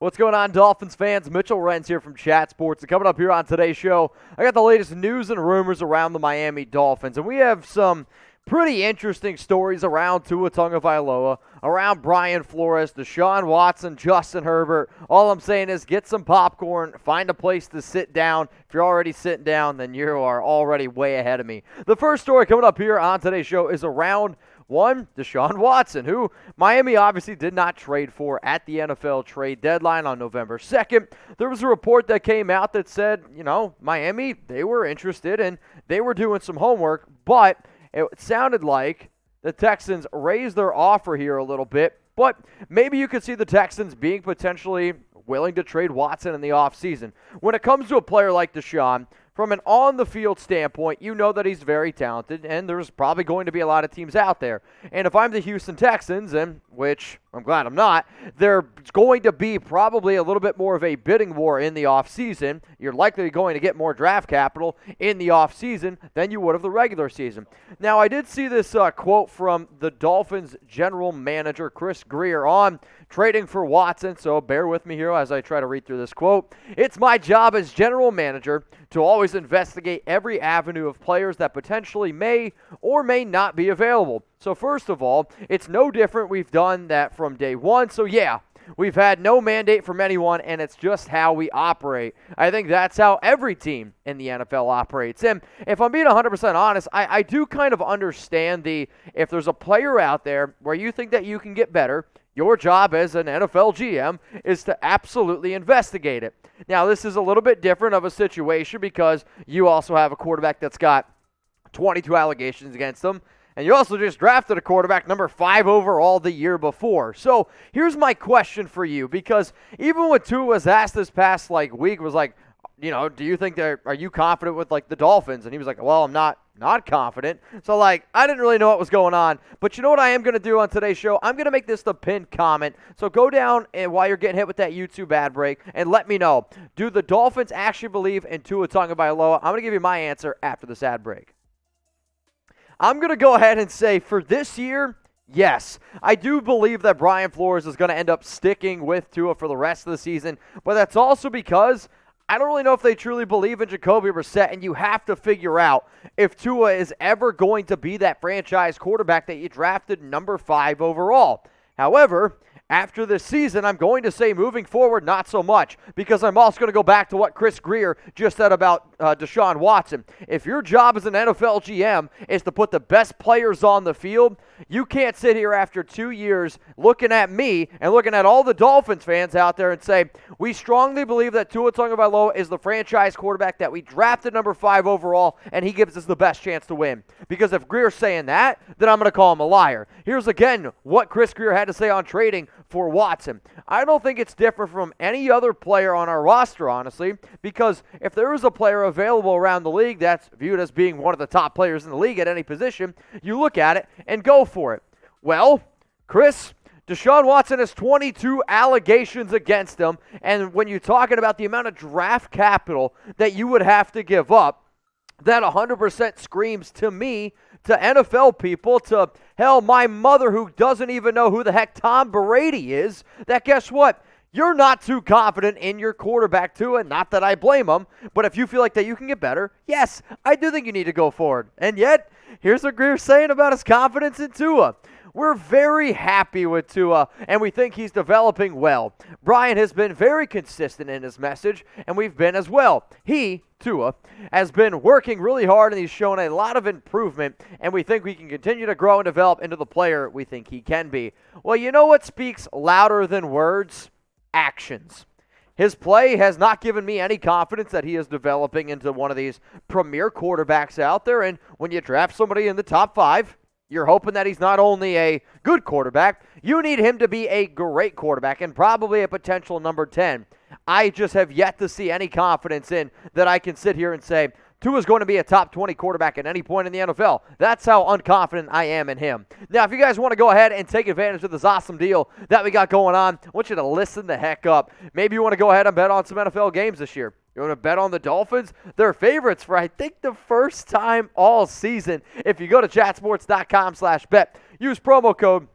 What's going on, Dolphins fans? Mitchell Renz here from Chat Sports. And coming up here on today's show, I got the latest news and rumors around the Miami Dolphins. And we have some pretty interesting stories around Tua Tagovailoa, around Brian Flores, Deshaun Watson, Justin Herbert. All I'm saying is get some popcorn, find a place to sit down. If you're already sitting down, then you are already way ahead of me. The first story coming up here on today's show is around Deshaun Watson, who Miami obviously did not trade for at the NFL trade deadline on November 2nd. There was a report that came out that said, Miami, they were interested and they were doing some homework, but it sounded like the Texans raised their offer here a little bit, but maybe you could see the Texans being potentially willing to trade Watson in the offseason. When it comes to a player like Deshaun, from an on-the-field standpoint, you know that he's very talented, and there's probably going to be a lot of teams out there. And if I'm the Houston Texans, and which I'm glad I'm not, there's going to be probably a little bit more of a bidding war in the offseason. You're likely going to get more draft capital in the offseason than you would of the regular season. Now, I did see this quote from the Dolphins general manager, Chris Grier, on trading for Watson, so bear with me here as I try to read through this quote. "It's my job as general manager to always investigate every avenue of players that potentially may or may not be available. So first of all, it's no different. We've done that from day one. So yeah, we've had no mandate from anyone, and it's just how we operate. I think that's how every team in the NFL operates. And if I'm being 100% honest, I do kind of understand if there's a player out there where you think that you can get better, your job as an NFL GM is to absolutely investigate it. Now, this is a little bit different of a situation because you also have a quarterback that's got 22 allegations against him, and you also just drafted a quarterback number 5 overall the year before. So here's my question for you, because even when Tua was asked this past week, was like, do you think are you confident with the Dolphins? And he was like, well, I'm not confident. So I didn't really know what was going on. But you know what I am going to do on today's show? I'm going to make this the pinned comment. So go down and while you're getting hit with that YouTube ad break and let me know, do the Dolphins actually believe in Tua Tagovailoa? I'm going to give you my answer after this ad break. I'm going to go ahead and say for this year, yes, I do believe that Brian Flores is going to end up sticking with Tua for the rest of the season, but that's also because I don't really know if they truly believe in Jacoby Brissett, and you have to figure out if Tua is ever going to be that franchise quarterback that you drafted number 5 overall. However, after this season, I'm going to say moving forward, not so much, because I'm also going to go back to what Chris Grier just said about Deshaun Watson. If your job as an NFL GM is to put the best players on the field, you can't sit here after 2 years looking at me and looking at all the Dolphins fans out there and say, we strongly believe that Tua Tagovailoa is the franchise quarterback that we drafted number 5 overall, and he gives us the best chance to win. Because if Grier's saying that, then I'm going to call him a liar. Here's again what Chris Grier had to say on trading for Watson. I don't think it's different from any other player on our roster, honestly, because if there is a player available around the league that's viewed as being one of the top players in the league at any position, you look at it and go for it. Well, Chris, Deshaun Watson has 22 allegations against him, and when you're talking about the amount of draft capital that you would have to give up, that 100% screams to me, to NFL people, to hell, my mother who doesn't even know who the heck Tom Brady is, that guess what? You're not too confident in your quarterback, Tua, and not that I blame him, but if you feel like that you can get better, yes, I do think you need to go forward. And yet, here's what Grier's saying about his confidence in Tua. We're very happy with Tua, and we think he's developing well. Brian has been very consistent in his message, and we've been as well. Tua, has been working really hard, and he's shown a lot of improvement, and we think we can continue to grow and develop into the player we think he can be. Well, you know what speaks louder than words? Actions. His play has not given me any confidence that he is developing into one of these premier quarterbacks out there, and when you draft somebody in the top 5, you're hoping that he's not only a good quarterback, you need him to be a great quarterback and probably a potential number 10. I just have yet to see any confidence in that I can sit here and say, Tua's going to be a top 20 quarterback at any point in the NFL. That's how unconfident I am in him. Now, if you guys want to go ahead and take advantage of this awesome deal that we got going on, I want you to listen the heck up. Maybe you want to go ahead and bet on some NFL games this year. You want to bet on the Dolphins? They're favorites for, I think, the first time all season. If you go to chatsports.com/bet, use promo code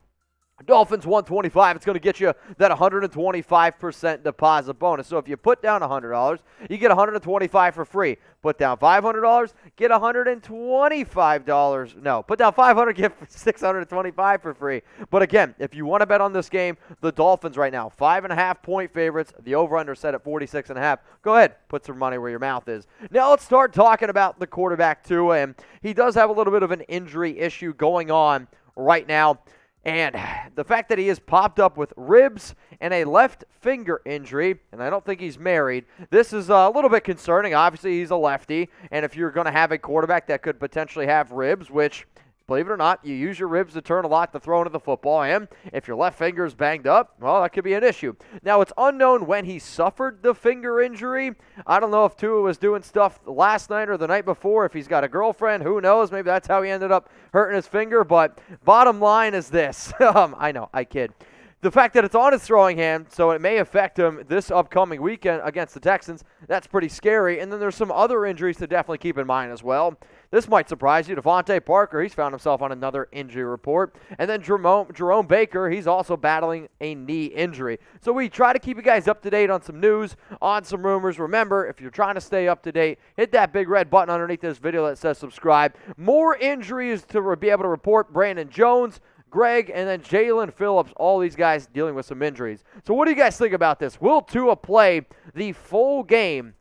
Dolphins 125, it's going to get you that 125% deposit bonus. So if you put down $100, you get $125 for free. Put down $500, get $125. No, put down $500, get $625 for free. But again, if you want to bet on this game, the Dolphins right now, 5.5-point favorites. The over-under set at 46.5. Go ahead, put some money where your mouth is. Now let's start talking about the quarterback Tua, and he does have a little bit of an injury issue going on right now. And the fact that he has popped up with ribs and a left finger injury, and I don't think he's married, this is a little bit concerning. Obviously, he's a lefty, and if you're going to have a quarterback that could potentially have ribs, which, believe it or not, you use your ribs to turn a lot to throw into the football, and if your left finger is banged up, well, that could be an issue. Now, it's unknown when he suffered the finger injury. I don't know if Tua was doing stuff last night or the night before, if he's got a girlfriend, who knows, maybe that's how he ended up hurting his finger, but bottom line is this. I know, I kid. The fact that it's on his throwing hand, so it may affect him this upcoming weekend against the Texans, that's pretty scary. And then there's some other injuries to definitely keep in mind as well. This might surprise you. Devontae Parker, he's found himself on another injury report. And then Jerome Baker, he's also battling a knee injury. So we try to keep you guys up to date on some news, on some rumors. Remember, if you're trying to stay up to date, hit that big red button underneath this video that says subscribe. More injuries to be able to report. Brandon Jones, Greg, and then Jalen Phillips, all these guys dealing with some injuries. So what do you guys think about this? Will Tua play the full game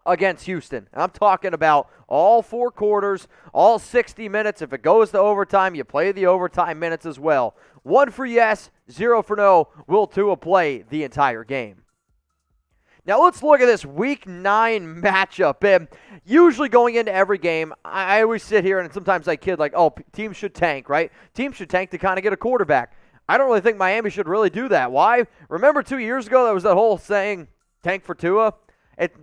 against Houston? I'm talking about all 4 quarters, all 60 minutes. If it goes to overtime, you play the overtime minutes as well. 1 for yes, 0 for no. Will Tua play the entire game? Now let's look at this Week 9 matchup. And usually going into every game, I always sit here and sometimes I kid like, oh, teams should tank, right? Teams should tank to kind of get a quarterback. I don't really think Miami should really do that. Why? Remember 2 years ago, there was that whole saying, tank for Tua?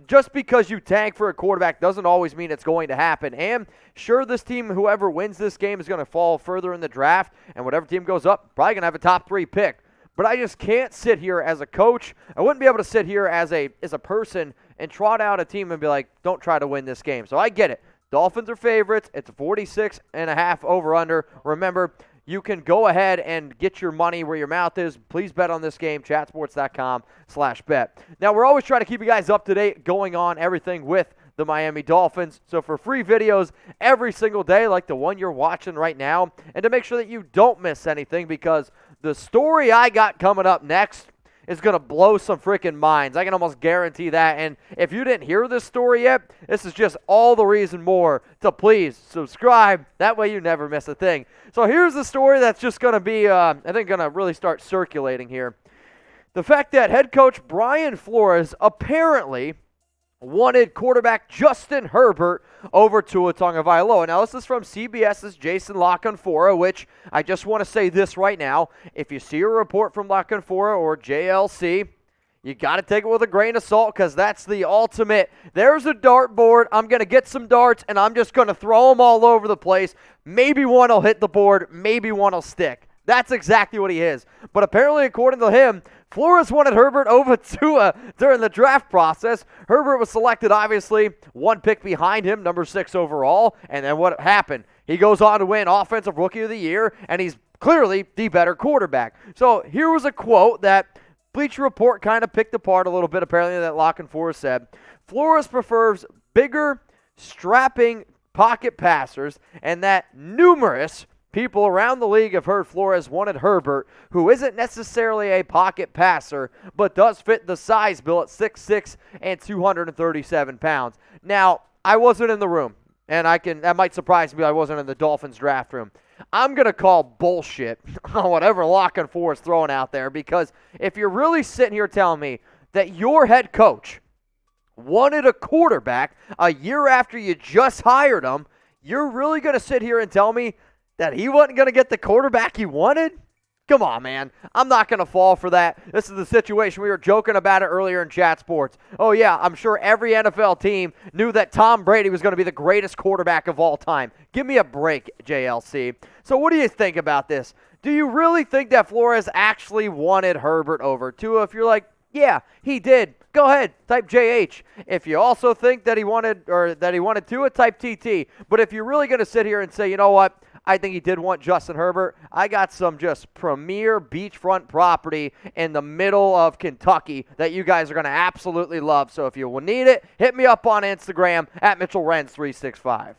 Just because you tank for a quarterback doesn't always mean it's going to happen. And sure, this team, whoever wins this game, is going to fall further in the draft, and whatever team goes up, probably going to have a top 3 pick. But I just can't sit here as a coach. I wouldn't be able to sit here as a person and trot out a team and be like, don't try to win this game. So I get it. Dolphins are favorites. It's a 46.5 over-under. Remember, you can go ahead and get your money where your mouth is. Please bet on this game, chatsports.com/bet. Now, we're always trying to keep you guys up to date going on everything with the Miami Dolphins. So for free videos every single day, like the one you're watching right now, and to make sure that you don't miss anything, because the story I got coming up next is going to blow some freaking minds. I can almost guarantee that. And if you didn't hear this story yet, this is just all the reason more to please subscribe. That way you never miss a thing. So here's the story that's just going to be, I think, going to really start circulating here. The fact that head coach Brian Flores apparently wanted quarterback Justin Herbert over Tua Tagovailoa. Now, this is from CBS's Jason La Canfora, which I just want to say this right now. If you see a report from La Canfora or JLC, you got to take it with a grain of salt, because that's the ultimate. There's a dartboard. I'm going to get some darts, and I'm just going to throw them all over the place. Maybe one will hit the board. Maybe one will stick. That's exactly what he is. But apparently, according to him, Flores wanted Herbert over Tua during the draft process. Herbert was selected, obviously, 1 pick behind him, number 6 overall. And then what happened? He goes on to win Offensive Rookie of the Year, and he's clearly the better quarterback. So here was a quote that Bleacher Report kind of picked apart a little bit, apparently, that La Canfora said. Flores prefers bigger, strapping pocket passers, and that numerous people around the league have heard Flores wanted Herbert, who isn't necessarily a pocket passer, but does fit the size bill at 6'6" and 237 pounds. Now, I wasn't in the room, and that might surprise me. I wasn't in the Dolphins draft room. I'm going to call bullshit on whatever La Canfora is throwing out there, because if you're really sitting here telling me that your head coach wanted a quarterback a year after you just hired him, you're really going to sit here and tell me that he wasn't going to get the quarterback he wanted? Come on, man. I'm not going to fall for that. This is the situation. We were joking about it earlier in Chat Sports. Oh, yeah, I'm sure every NFL team knew that Tom Brady was going to be the greatest quarterback of all time. Give me a break, JLC. So what do you think about this? Do you really think that Flores actually wanted Herbert over Tua? If you're like, yeah, he did, go ahead, type JH. If you also think that he wanted Tua, type TT. But if you're really going to sit here and say, you know what, I think he did want Justin Herbert. I got some just premier beachfront property in the middle of Kentucky that you guys are going to absolutely love. So if you will need it, hit me up on Instagram at Mitchell Renz 365.